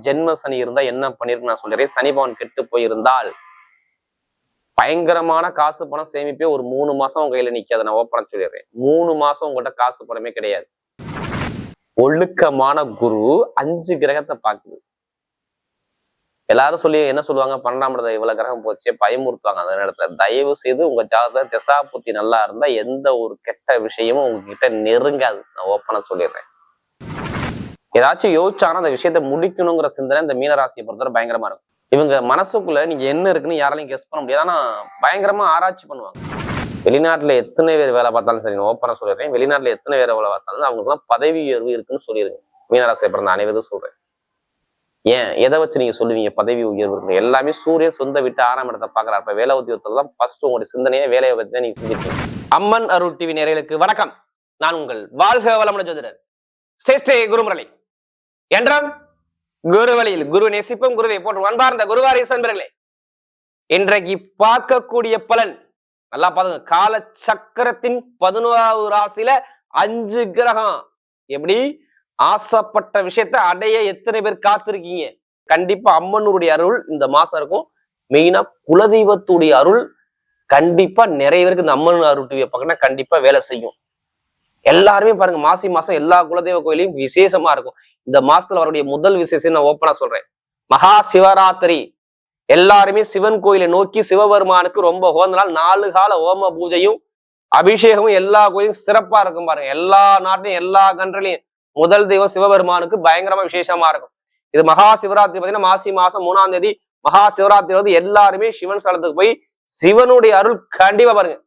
ஜென்ம சனி இருந்தா என்ன பண்ணிருக்கு நான் சொல்றேன். சனி பவன் கெட்டு போயிருந்தால் பயங்கரமான காசு பணம் சேமிப்பே ஒரு 3 மாசம் உங்க கையில நிக்காது. நான் ஓப்பனா சொல்லிடுறேன். 3 மாசம் உங்கள்கிட்ட காசு பணமே கிடையாது. ஒழுக்கமான குரு 5 கிரகத்தை பாக்குது. எல்லாரும் சொல்லி என்ன சொல்லுவாங்க, 12ஆம் இடத்துல இவ்வளவு கிரகம் போச்சே பயமுறுத்துவாங்க. அந்த நேரத்துல தயவு செய்து உங்க ஜாதகத்துல திசா புத்தி நல்லா இருந்தா எந்த ஒரு கெட்ட விஷயமும் உங்ககிட்ட நெருங்காது. நான் ஓப்பனா சொல்லிடுறேன். ஏதாச்சும் யோசிச்சாங்கன்னா அந்த விஷயத்த முடிக்கணுங்கிற சிந்தனை இந்த மீனராசியை பொறுத்தவரை பயங்கரமா இருக்கும். இவங்க மனசுக்குள்ள நீங்க என்ன இருக்குன்னு யாராலையும் கெஸ் பண்ண முடியாது. ஆனா பயங்கரமா ஆராய்ச்சி பண்ணுவாங்க. வெளிநாட்டுல எத்தனை பேர் வேலை பார்த்தாலும் சரி, நான் ஓப்பனா சொல்லிடுறேன். வெளிநாட்டுல எத்தனை பேர் வேலை பார்த்தாலும் அவங்களுக்கு எல்லாம் பதவி உயர்வு இருக்குன்னு சொல்லிடுங்க. மீனராசியை பிறந்த அனைவரும் சொல்றேன். ஏன் எதை வச்சு நீங்க சொல்லுவீங்க பதவி உயர்வு இருக்கு? எல்லாமே சூரியன் சொந்த விட்டு 6ஆம் இடத்தை பாக்குறாரு. இப்ப வேலை உத்தியோகத்துல தான் ஃபர்ஸ்ட் உங்களுடைய சிந்தனையை வேலையை பத்தி தான் நீங்க சிந்திப்பீங்க. அம்மன் அருள் டிவி நேயர்களுக்கு வணக்கம். நான் உங்கள் வாழ்க வளமுடன் ஜோதிடர் ஸ்ரீ குருமுரளி. என்றால் குரு வழியில் குரு நேசிப்பும் குருவை போன்று அன்பார்ந்த குருவாரி நண்பர்களே, இன்றைக்கு பார்க்கக்கூடிய பலன் நல்லா பாருங்க. கால சக்கரத்தின் 11வது ராசியில 5 கிரகம் எப்படி ஆசைப்பட்ட விஷயத்தை அடைய எத்தனை பேர் காத்திருக்கீங்க? கண்டிப்பா அம்மனுடைய அருள் இந்த மாசம் இருக்கும். மெயினா குலதெய்வத்துடைய அருள் கண்டிப்பா நிறைய பேருக்கு இந்த அம்மன் அருள் டிவியை பார்க்கணும் கண்டிப்பா வேலை செய்யும். எல்லாருமே பாருங்க, மாசி மாசம் எல்லா குலதெய்வ கோயிலையும் விசேஷமா இருக்கும். இந்த மாசத்துல வரக்கூடிய முதல் விசேஷம் நான் ஓப்பனா சொல்றேன். மகா சிவராத்திரி. எல்லாருமே சிவன் கோயிலை நோக்கி சிவபெருமானுக்கு ரொம்ப உகந்த நாள். 4 கால ஹோம பூஜையும் அபிஷேகமும் எல்லா கோயிலும் சிறப்பா இருக்கும் பாருங்க. எல்லா நாட்டிலையும் எல்லா கண்ட்ரிலையும் முதல் தெய்வம் சிவபெருமானுக்கு பயங்கரமா விசேஷமா இருக்கும். இது மகா சிவராத்திரி பார்த்தீங்கன்னா மாசி மாசம் 3ஆம் தேதி மகா சிவராத்திரி வந்து எல்லாருமே சிவன் ஸ்தலத்துக்கு போய் சிவனுடைய அருள் கண்டிப்பா பாருங்க.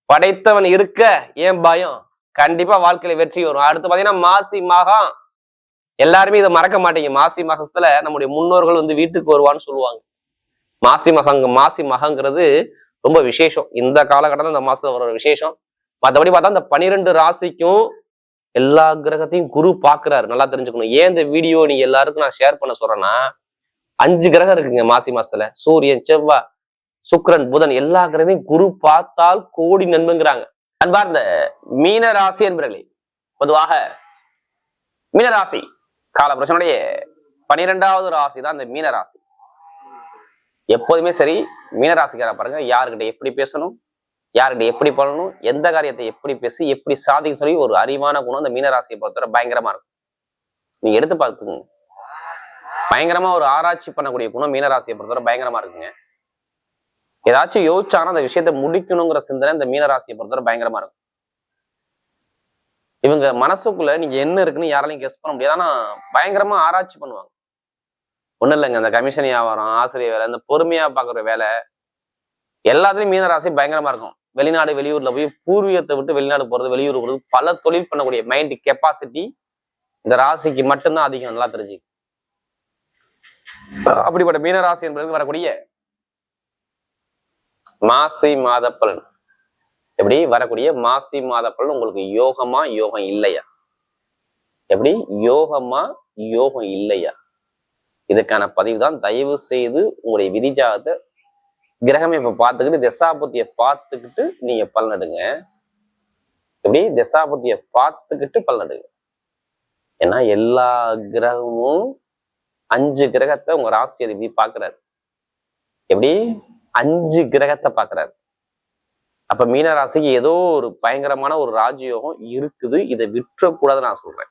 படைத்தவன் இருக்க ஏன் பயம்? கண்டிப்பா வாழ்க்கையில வெற்றி வரும். அடுத்து பாத்தீங்கன்னா மாசி மகம். எல்லாருமே இதை மறக்க மாட்டீங்க. மாசி மாசத்துல நம்முடைய முன்னோர்கள் வந்து வீட்டுக்கு வருவான்னு சொல்லுவாங்க. மாசி மகங்கிறது ரொம்ப விசேஷம். இந்த காலகட்டத்தில் இந்த மாசத்துல வர விசேஷம். மற்றபடி பார்த்தா இந்த 12 ராசிக்கும் எல்லா கிரகத்தையும் குரு பாக்குறாரு. நல்லா தெரிஞ்சுக்கணும். ஏன் இந்த வீடியோ நீங்க எல்லாருக்கும் நான் ஷேர் பண்ண சொல்றேன்னா, 5 கிரகம் இருக்குங்க மாசி மாசத்துல. சூரியன், செவ்வாய், சுக்கிரன், புதன் எல்லா கிரகத்தையும் குரு பார்த்தால் கோடி நன்மைங்கிறாங்க. அன்பார்ந்த மீன ராசி என்பர்களே, பொதுவாக மீனராசி காலபுருஷனுடைய 12வது ராசி தான் இந்த மீனராசி. எப்போதுமே சரி, மீனராசிக்கார பாருங்க, யாருக்கிட்ட எப்படி பேசணும், யாருக்கிட்ட எப்படி பண்ணணும், எந்த காரியத்தை எப்படி பேசி எப்படி சாதிக்க சொல்லி ஒரு அறிவான குணம் இந்த மீனராசியை பொறுத்தவரை பயங்கரமா இருக்கும். நீங்க எடுத்து பார்த்துக்கோங்க. பயங்கரமா ஒரு ஆராய்ச்சி பண்ணக்கூடிய குணம் மீனராசியை பொறுத்தவரை பயங்கரமா இருக்குங்க. ஏதாச்சும் யோசிச்சாங்கன்னா அந்த விஷயத்த முடிக்கணுங்கிற சிந்தனை இந்த மீனராசியை பொறுத்தவரை பயங்கரமா இருக்கும். இவங்க மனசுக்குள்ள நீங்க என்ன இருக்குன்னு யாராலையும் கெஸ் பண்ண முடியாது. ஆனா பயங்கரமா ஆராய்ச்சி பண்ணுவாங்க. ஒண்ணும் இல்லைங்க, அந்த கமிஷன் வியாபாரம், ஆசிரியர் வேலை, இந்த பொறுமையா பாக்குற வேலை எல்லாத்துலயும் மீனராசி பயங்கரமா இருக்கும். வெளிநாடு வெளியூர்ல போய் பூர்வீகத்தை விட்டு வெளிநாடு போறது, வெளியூர் போறது, பல தொழில் பண்ணக்கூடிய மைண்ட் கெப்பாசிட்டி இந்த ராசிக்கு மட்டும்தான் அதிகம். நல்லா தெரிஞ்சு. அப்படிப்பட்ட மீனராசி என்பதற்கு வரக்கூடிய மாசி மாத பலன் எப்படி வரக்கூடிய மாசி மாத பலன் உங்களுக்கு யோகமா யோகம் இல்லையா? எப்படி யோகமா யோகம் இல்லையா? இதுக்கான பதிவு தான். தயவு செய்து உங்களுடைய விதிஜாதத்தை கிரகமே இப்ப பார்த்துக்கிட்டு திசாபுத்தியை பார்த்துக்கிட்டு நீங்க பலனடுங்க. எப்படி திசாபுத்தியை பார்த்துக்கிட்டு பலனடுங்க. ஏன்னா எல்லா கிரகமும் 5 கிரகத்தை உங்க ராசி அதிபதி பாக்குறாரு. எப்படி 5 கிரகத்தை பாக்குறாரு. அப்ப மீனராசிக்கு ஏதோ ஒரு பயங்கரமான ஒரு ராஜயோகம் இருக்குது. இதை விட்டுறக்கூடாதுன்னு நான் சொல்றேன்.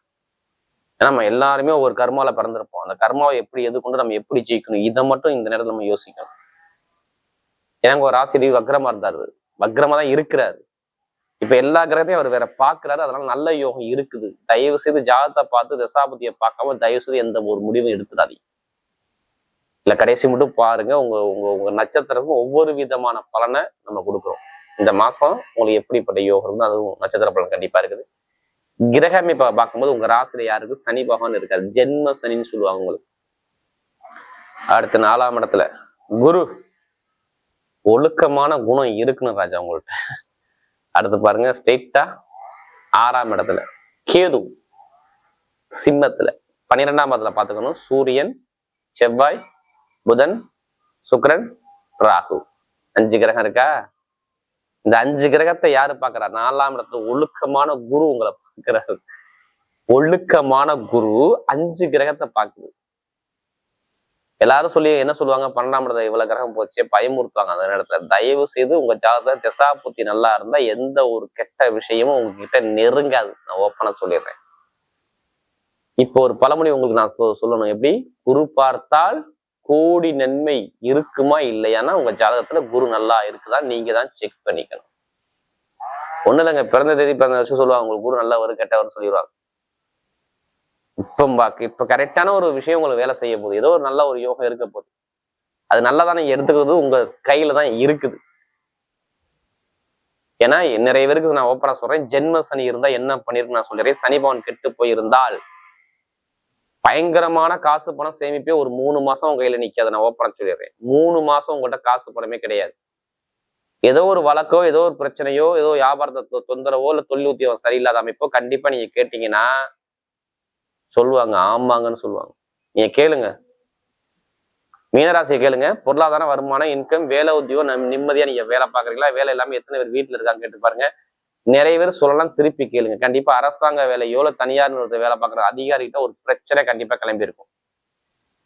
ஏன்னா நம்ம எல்லாருமே ஒரு கர்மால பிறந்திருப்போம். அந்த கர்மாவை எப்படி எதிர்கொண்டு நம்ம எப்படி ஜெயிக்கணும், இதை மட்டும் இந்த நேரத்தில் நம்ம யோசிக்கணும். ஏன்னா ஒரு ராசி வக்ரமா இருந்தாரு, வக்ரமா தான் இருக்கிறாரு. இப்ப எல்லா கிரகத்தையும் அவர் வேற பாக்குறாரு. அதனால நல்ல யோகம் இருக்குது. தயவு செய்து ஜாதகத்தை பார்த்து தசாபதியை பார்க்காம தயவு செய்து எந்த ஒரு முடிவும் எடுத்துடாதீங்க. இல்ல கடைசி மட்டும் பாருங்க. உங்க உங்க உங்க நட்சத்திரத்துக்கும் ஒவ்வொரு விதமான பலனை நம்ம கொடுக்குறோம். இந்த மாசம் உங்களுக்கு எப்படிப்பட்ட யோகம் இருக்குன்னு அதுவும் நட்சத்திர பலன் கண்டிப்பா இருக்குது. கிரகமே பார்க்கும்போது உங்க ராசியில யாருக்கு சனி பகவான் இருக்காது. ஜென்ம சனின்னு சொல்லுவாங்க உங்களுக்கு. அடுத்து 4ஆம் இடத்துல குரு. ஒழுக்கமான குணம் இருக்குன்னு ராஜா உங்கள்கிட்ட. அடுத்து பாருங்க ஸ்ட்ரெயிட்டா 6ஆம் இடத்துல கேது. சிம்மத்துல 12ஆம் இடத்துல பாத்துக்கணும். சூரியன், செவ்வாய், புதன், சுக்கிரன், ராகு. 5 கிரகம் இருக்கா? இந்த 5 கிரகத்தை யாரு பாக்குறாரு? 4ஆம் இடத்துல ஒழுக்கமான குரு உங்களை பாக்குறாரு. ஒழுக்கமான குரு 5 கிரகத்தை பாக்குது. எல்லாரும் சொல்லி என்ன சொல்லுவாங்க, 12ஆம் இடத்துல இவ்வளவு கிரகம் போச்சு பயமுறுத்துவாங்க. அந்த நேரத்துல தயவு செய்து உங்க ஜாதகத்துல திசா புத்தி நல்லா இருந்தா எந்த ஒரு கெட்ட விஷயமும் உங்ககிட்ட நெருங்காது. நான் ஓப்பனா சொல்லிடுறேன். இப்போ ஒரு பழமொழி உங்களுக்கு நான் சொல்லணும். எப்படி? குரு பார்த்தால் கோடி நன்மை இருக்குமா இல்லையானா உங்க ஜாதகத்துல குரு நல்லா இருக்குதா நீங்க தான் செக் பண்ணிக்கணும். ஒண்ணு இல்லைங்க, பிறந்த தேதி பிறந்த வருஷம் சொல்லுவாங்க உங்களுக்கு குரு நல்லவர் கெட்டவர் சொல்லிடுவாங்க. இப்ப கரெக்டான ஒரு விஷயம் உங்களுக்கு வேலை செய்ய போகுது, ஏதோ ஒரு நல்ல ஒரு யோகம் இருக்க போகுது. அது நல்லதா நீங்க எடுத்துக்கிறது உங்க கையில தான் இருக்குது. ஏன்னா நிறைய பேருக்கு நான் ஓப்பனா சொல்றேன், ஜென்ம சனி இருந்தா என்ன பண்ணிருக்கு நான் சொல்றேன். சனி பவன் கெட்டு போயிருந்தால் பயங்கரமான காசு பணம் சேமிப்பே ஒரு 3 மாசம் உங்க கையில நிக்காது. நான் ஓப்பனா சொல்லிடுறேன். 3 மாசம் உங்கள்கிட்ட காசு பணமே கிடையாது. ஏதோ ஒரு வழக்கோ, ஏதோ ஒரு பிரச்சனையோ, ஏதோ வியாபாரத்தை தொந்தரவோ, இல்ல தொழில் உத்தியோகம் சரியில்லாத அமைப்போ கண்டிப்பா நீங்க கேட்டீங்கன்னா சொல்லுவாங்க, ஆமாங்கன்னு சொல்லுவாங்க. நீங்க கேளுங்க, மீனராசியை கேளுங்க. பொருளாதார வருமானம், இன்கம், வேலை உத்தியோகம் நிம்மதியா நீங்க வேலை பாக்குறீங்களா? வேலை இல்லாம எத்தனை பேர் வீட்டுல இருக்காங்க கேட்டு பாருங்க. நிறைய பேர் சொல்லலாம், திருப்பி கேளுங்க. கண்டிப்பா அரசாங்க வேலையோ இல்ல தனியார் நிறுவனத்தை வேலை பார்க்குற அதிகாரிகிட்ட ஒரு பிரச்சனை கண்டிப்பா கிளம்பி இருக்கும்.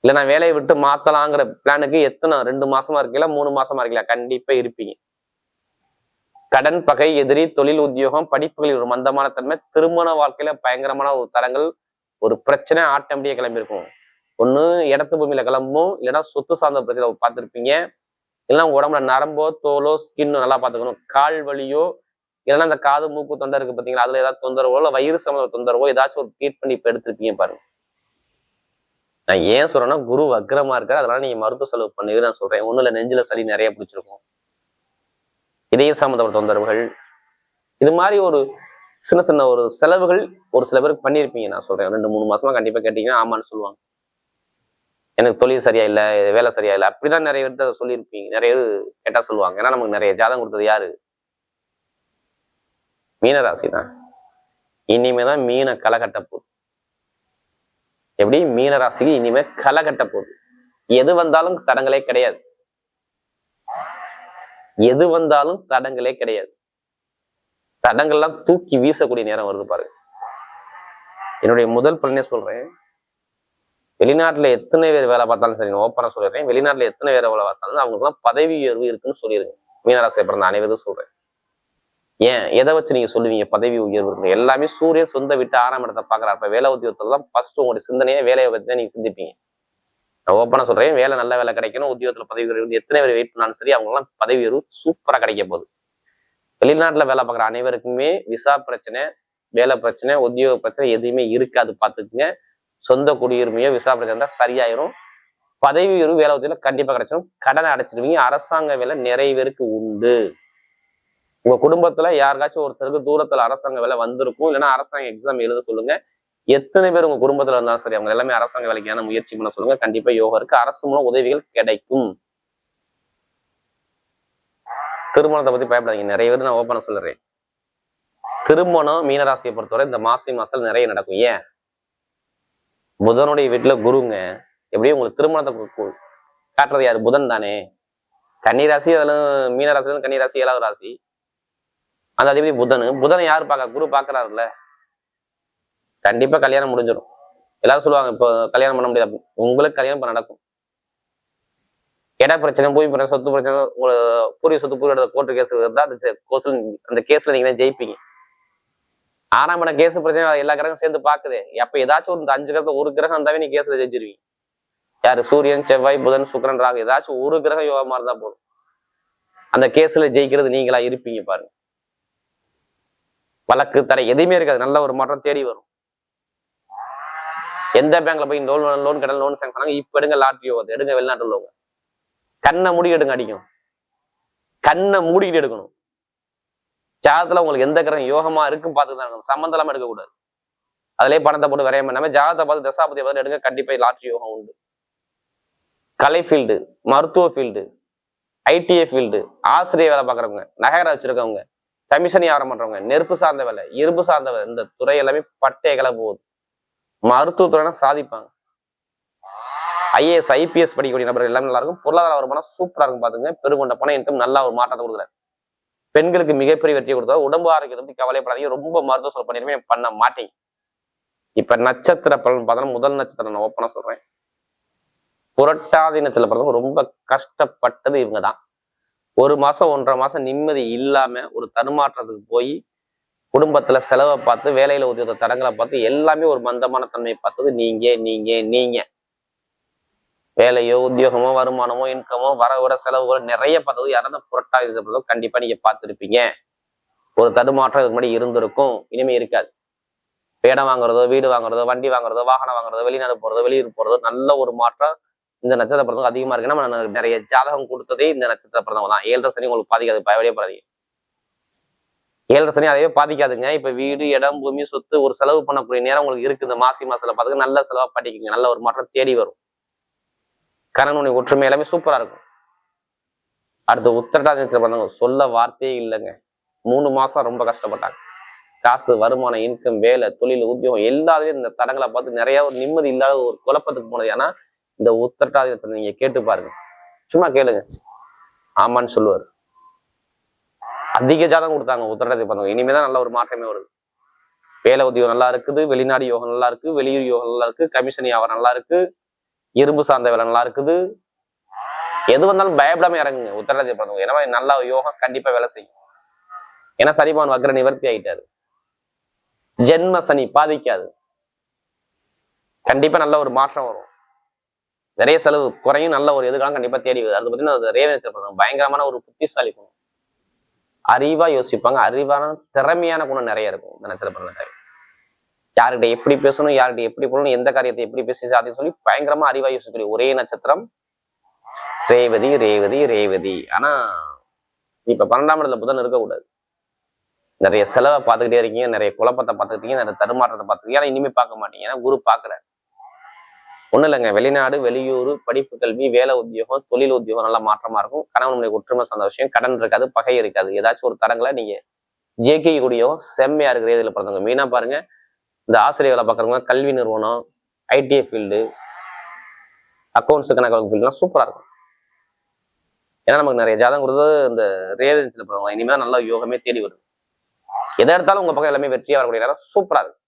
இல்ல நான் வேலையை விட்டு மாத்தலாங்கிற பிளானுக்கு எத்தனை 2 மாசமா இருக்கீங்களா 3 மாசமா இருக்கீங்களா? கண்டிப்பா இருப்பீங்க. கடன், பகை, எதிரி, தொழில், உத்தியோகம், படிப்புகளில் ஒரு மந்தமான தன்மை, திருமண வாழ்க்கையில பயங்கரமான ஒரு தரங்கள், ஒரு பிரச்சனை ஆட்டோமேட்டிக்கா கிளம்பியிருக்கும். ஒண்ணு இடத்து பூமியில கிளம்பும், இல்லைன்னா சொத்து சார்ந்த பிரச்சனை பார்த்துருப்பீங்க. இல்லைன்னா உடம்புல நரம்போ, தோலோ, ஸ்கின்னோ நல்லா பார்த்துக்கணும். கால் வலியோ, இல்லைன்னா அந்த காது, மூக்கு, தொண்டை இருக்கு பார்த்தீங்களா, அதுல ஏதாவது தொந்தரவோ இல்லை வயிறு சம்பந்த தொந்தரவோ ஏதாச்சும் ஒரு ட்ரீட்மெண்ட் இப்ப எடுத்திருப்பீங்க பாருங்க. நான் ஏன் சொல்றேன்னா குரு வக்ரமா இருக்காரு, அதனால நீங்க மருத்துவ செலவு பண்ணுங்க நான் சொல்றேன். ஒண்ணும் இல்லை, நெஞ்சில சளி நிறைய பிடிச்சிருக்கும், இதய சம்பந்தப்பட்ட தொந்தரவுகள், இது மாதிரி ஒரு சின்ன சின்ன ஒரு செலவுகள் ஒரு சில பேருக்கு பண்ணியிருப்பீங்க. நான் சொல்றேன் 2-3 மாசமா கண்டிப்பா கேட்டீங்கன்னா ஆமான்னு சொல்லுவாங்க. எனக்கு தொழில் சரியா இல்லை, வேலை சரியா இல்லை, அப்படிதான் நிறைய பேர்கிட்ட சொல்லியிருப்பீங்க. நிறைய பேர் கேட்டா சொல்லுவாங்க. ஏன்னா நமக்கு நிறைய ஜாதகம் கொடுத்தது யாரு? மீனராசி தான். இனிமேதான் மீன களை கட்ட போகுது. எப்படி? மீனராசிக்கு இனிமே களை கட்ட போகுது. எது வந்தாலும் தடங்களே கிடையாது. எது வந்தாலும் தடங்களே கிடையாது. தடங்கள்லாம் தூக்கி வீசக்கூடிய நேரம் வருது பாருங்க. என்னுடைய முதல் பலனே சொல்றேன், வெளிநாட்டுல எத்தனை பேர் வேலை பார்த்தாலும் சரி, ஓப்பனா சொல்லிடுறேன், வெளிநாட்டுல எத்தனை பேர் வேலை பார்த்தாலும் அவங்களுக்கு எல்லாம் பதவி உயர்வு இருக்குன்னு சொல்லிருங்க. மீனராசியை பிறந்த அனைவரும் சொல்றேன். ஏன் எதை வச்சு நீங்க சொல்லுவீங்க பதவி உயர்வு இருக்கு? எல்லாமே சூரியன் சொந்த விட்டு 6ஆம் இடத்தை பாக்குறாரு. அப்ப வேலை உத்தியோகத்துல தான் ஃபர்ஸ்ட் உங்களுடைய சிந்தனையே வேலையை பத்தி தான் நீங்க சிந்திப்பீங்க. நான் ஓப்பனா சொல்றேன், வேலை நல்ல வேலை கிடைக்கணும், உத்தியோகத்துல பதவி உயர்வு எத்தனை பேர் வெயிட் பண்ணாலும் சரி அவங்க எல்லாம் பதவி உயர்வு சூப்பரா கிடைக்க போகுது. வெளிநாட்டுல வேலை பார்க்குற அனைவருக்குமே விசா பிரச்சனை, வேலை பிரச்சனை, உத்தியோக பிரச்சனை எதுவுமே இருக்காது. பார்த்துக்குங்க. சொந்த குடியுரிமையோ விசா பிரச்சனை சரியாயிரும். பதவி உயர்வு வேலை உத்தியோகம் கண்டிப்பா கிடைச்சிடும். கடனை அடைச்சிருவீங்க. அரசாங்க வேலை நிறைய பேருக்கு உண்டு. உங்க குடும்பத்துல யாருக்காச்சும் ஒருத்தருக்கு தூரத்துல அரசாங்க வேலை வந்திருக்கும், இல்லைன்னா அரசாங்க எக்ஸாம் எழுத சொல்லுங்க. எத்தனை பேர் உங்க குடும்பத்துல இருந்தாலும் சரி அவங்க எல்லாமே அரசாங்க வேலைக்கான முயற்சி பண்ண சொல்லுங்க. கண்டிப்பா யோகம் இருக்கு. அரசு மூலம் உதவிகள் கிடைக்கும். திருமணத்தை பத்தி பயப்படாதீங்க. நிறைய பேர் நான் ஓப்பனா சொல்லுறேன், திருமணம் மீனராசியை பொறுத்தவரை இந்த மாசத்துல நிறைய நடக்கும். ஏன்? புதனுடைய வீட்டுல குருங்க. எப்படியும் உங்களுக்கு திருமணத்தை காட்டுறது யாரு? புதன் தானே. கன்னிராசி, அதெல்லாம் மீனராசில கன்னிராசி 7வது ராசி. அந்த அதிபதி புதனை யாரு பார்க்க? குரு பாக்குறாருல்ல. கண்டிப்பா கல்யாணம் முடிஞ்சிடும். எல்லாரும் சொல்லுவாங்க இப்போ கல்யாணம் பண்ண முடியாது. உங்களுக்கு கல்யாணம் நடக்கும். இட பிரச்சனை, பூமி பிரச்சனை, சொத்து பிரச்சனை, பூர்வீக சொத்து பூர்வீக கோர்ட்டு கேஸ் இருந்தா அந்த கேஸ்ல நீங்க தான் ஜெயிப்பீங்க. 6ஆம் இடம் கேஸ் பிரச்சனை எல்லா கிரகம் சேர்ந்து பாக்குது. அப்ப ஏதாச்சும் ஒரு 5 கிரகத்தை ஒரு கிரகம் இருந்தாவே நீ கேஸ்ல ஜெயிச்சிருவீங்க. யாரு? சூரியன், செவ்வாய், புதன், சுக்கிரன், ராகு, ஏதாச்சும் ஒரு கிரகம் யோகமா இருந்தா போதும். அந்த கேஸ்ல ஜெயிக்கிறது நீங்களா இருப்பீங்க பாருங்க. வழக்கு தடை எதுவுமே இருக்காது. நல்ல ஒரு மாற்றம் தேடி வரும். எந்த பேங்க்ல போய் லோன் கடல் லோன் சாங்ஷன் இப்ப எடுங்க, லாட்ரி யோகத்தை எடுங்க, வெளிநாட்டு உள்ளவங்க கண்ணை மூடி எடுங்க, அடிக்கும். கண்ணை மூடிக்கிட்டு எடுக்கணும். ஜாதத்துல உங்களுக்கு எந்த கிரகம் யோகமா இருக்குன்னு பார்த்துதான் இருக்கணும். சம்மந்தம் இல்லாம எடுக்கக்கூடாது. அதுலயே பணத்தை போட்டு வரையாம நம்ம ஜாதத்தை பார்த்து தசாபதியை பார்த்து எடுங்க. கண்டிப்பா லாட்ரி யோகம் உண்டு. கலை ஃபீல்டு, மருத்துவ ஃபீல்டு, ஐடிஐ ஃபீல்டு, ஆசிரியர் வேலை பார்க்குறவங்க, நகர வச்சிருக்கவங்க, கமிஷன் வியாபாரம் பண்றவங்க, நெருப்பு சார்ந்த வேலை, இரும்பு சார்ந்த வேலை, இந்த துறை எல்லாமே பட்டைய கிளை போகுது. மருத்துவத்துறைனா சாதிப்பாங்க. ஐஏஎஸ், ஐபிஎஸ் படிக்கக்கூடிய நபர்கள் எல்லாமே நல்லா இருக்கும். பொருளாதார வருமானம் சூப்பரா இருக்கும். பாத்துங்க. பெருங்கொண்ட பணம் இன்னும் நல்லா ஒரு மாற்றத்தை கொடுக்குறாரு. பெண்களுக்கு மிகப்பெரிய வெற்றியை கொடுத்தாரு. உடம்பு ஆரோக்கியத்தை பத்தி கவலைப்படாதீங்க. ரொம்ப மருத்துவ செலவு பண்ணிருமே பண்ண மாட்டேங்க. இப்ப நட்சத்திர பலன் பார்த்தோம்னா முதல் நட்சத்திரம் நான் ஓப்பனா சொல்றேன், புரட்டாதி நட்சத்திரத்துல பிறந்தவங்க ரொம்ப கஷ்டப்பட்டது இவங்க தான். 1 மாசம் 1.5 மாசம் நிம்மதி இல்லாம ஒரு தடுமாற்றத்துக்கு போய் குடும்பத்துல செலவை பார்த்து, வேலையில உத்தியோக தடங்களை பார்த்து, எல்லாமே ஒரு மந்தமான தன்மையை பார்த்தது நீங்க வேலையோ உத்தியோகமோ வருமானமோ இன்கமோ வர விட செலவுகளோ நிறைய பார்த்தது யாராவது புரட்டாதி நட்சத்திரம் கண்டிப்பா நீங்க பார்த்துருப்பீங்க. ஒரு தடுமாற்றம் இதுக்கு முன்னாடி இருந்திருக்கும், இனிமே இருக்காது. இடம் வாங்குறதோ, வீடு வாங்குறதோ, வண்டி வாங்குறதோ, வாகனம் வாங்குறதோ, வெளிநாடு போறதோ, வெளியூர் போறதோ, நல்ல ஒரு மாற்றம் இந்த நட்சத்திர பிறந்தவங்க அதிகமா இருக்கு. நம்ம நிறைய ஜாதகம் கொடுத்ததே இந்த நட்சத்திர பிறந்தவங்க தான். 7.5 சனி உங்களுக்கு பாதிக்காது, பயப்படவே படாதீங்க. 7.5 சனி அதையே பாதிக்காதுங்க. இப்ப வீடு, இடம், பூமி, சொத்து ஒரு செலவு பண்ணக்கூடிய நேரம் உங்களுக்கு இருக்கு. இந்த மாசி மாசத்துல பார்த்துக்க நல்ல செலவா பண்ணிக்கோங்க. நல்ல ஒரு மாற்றம் தேடி வரும். கணவனுடைய ஒற்றுமை எல்லாமே சூப்பரா இருக்கும். அடுத்து உத்திரட்டாதி நட்சத்திர பிறந்தவங்க சொல்ல வார்த்தையே இல்லைங்க. 3 மாசம் ரொம்ப கஷ்டப்பட்டாங்க. காசு, வருமானம், இன்கம், வேலை, தொழில், உத்தியோகம் எல்லாத்தையும் இந்த தடங்களை பார்த்து நிறைய ஒரு நிம்மதி இல்லாத ஒரு குழப்பத்துக்கு போனது. ஏன்னா இந்த உத்திரட்டாதி நட்சத்திரம் நீங்க கேட்டு பாருங்க, சும்மா கேளுங்க, ஆமான்னு சொல்லுவாரு. அதிக ஜாதகம் கொடுத்தாங்க உத்திரட்டாதி பிறந்தவங்க. இனிமேதான் நல்ல ஒரு மாற்றமே வருது. வேலை உத்தியோகம் நல்லா இருக்குது, வெளிநாடு யோகம் நல்லா இருக்கு, வெளியூர் யோகம் நல்லா இருக்கு, கமிஷன் வியாபாரம் நல்லா இருக்கு, இரும்பு சார்ந்த வேலை நல்லா இருக்குது. எது வந்தாலும் பயப்படாம இறங்குங்க உத்திரட்டாதி பிறந்தவங்க. ஏன்னா நல்ல யோகம் கண்டிப்பா வேலை செய்யும். ஏன்னா சனிபான் வக்ர நிவர்த்தி ஆயிட்டாரு. ஜென்ம சனி பாதிக்காது, கண்டிப்பா நல்ல ஒரு மாற்றம் வரும். நிறைய செலவு குறையும், நல்ல ஒரு எதிர்காலம் கண்டிப்பா தேடி வருது. அது பார்த்தீங்கன்னா ரேவதி நட்சத்திரம் பயங்கரமான ஒரு புத்திசாலி குணம், அறிவா யோசிப்பாங்க, அறிவான திறமையான குணம் நிறைய இருக்கும் இந்த நட்சத்திரம். யார்கிட்ட எப்படி பேசணும், யார்கிட்ட எப்படி போகணும், எந்த காரியத்தை எப்படி பேசி சாதின்னு சொல்லி பயங்கரமா அறிவா யோசிக்கக்கூடிய ஒரே நட்சத்திரம் ரேவதி ரேவதி ரேவதி. ஆனா இப்ப 12ஆம் இடத்துல புதன் இருக்கக்கூடாது. நிறைய செலவை பார்த்துக்கிட்டே இருக்கீங்க, நிறைய குழப்பத்தை பார்த்துக்கிட்டீங்க, நிறைய தடுமாற்றத்தை பார்த்துக்கிட்டீங்க. ஆனா இனிமே பார்க்க மாட்டீங்க, ஏன்னா குரு பார்க்கல. ஒண்ணும் இல்லைங்க, வெளிநாடு, வெளியூர், படிப்பு, கல்வி, வேலை, உத்தியோகம், தொழில், உத்தியோகம் நல்லா மாற்றமா இருக்கும். கணவனுடைய ஒற்றுமை சார்ந்த விஷயம், கடன் இருக்காது, பகை இருக்காது. ஏதாச்சும் ஒரு தடங்களை நீங்க ஜெயிக்க கூடியவும் செம்மையா இருக்கிற இதுல பிறந்தவங்க. மெயினா பாருங்க, இந்த ஆசிரியர் வேலை பார்க்குறவங்க, கல்வி நிறுவனம், ஐடிஐ ஃபீல்டு, அக்கௌண்ட்ஸ் கணக்கு ஃபீல்டுலாம் சூப்பரா இருக்கும். ஏன்னா நமக்கு நிறைய ஜாதகம் கொடுத்தது இந்த ரேவதியில பிறந்தவங்க. இனிமேல் நல்ல யோகமே தேடி வருது. எதை எடுத்தாலும் உங்க பக்கம் எல்லாமே வெற்றியா வரக்கூடிய நேரம் சூப்பரா இருக்கு.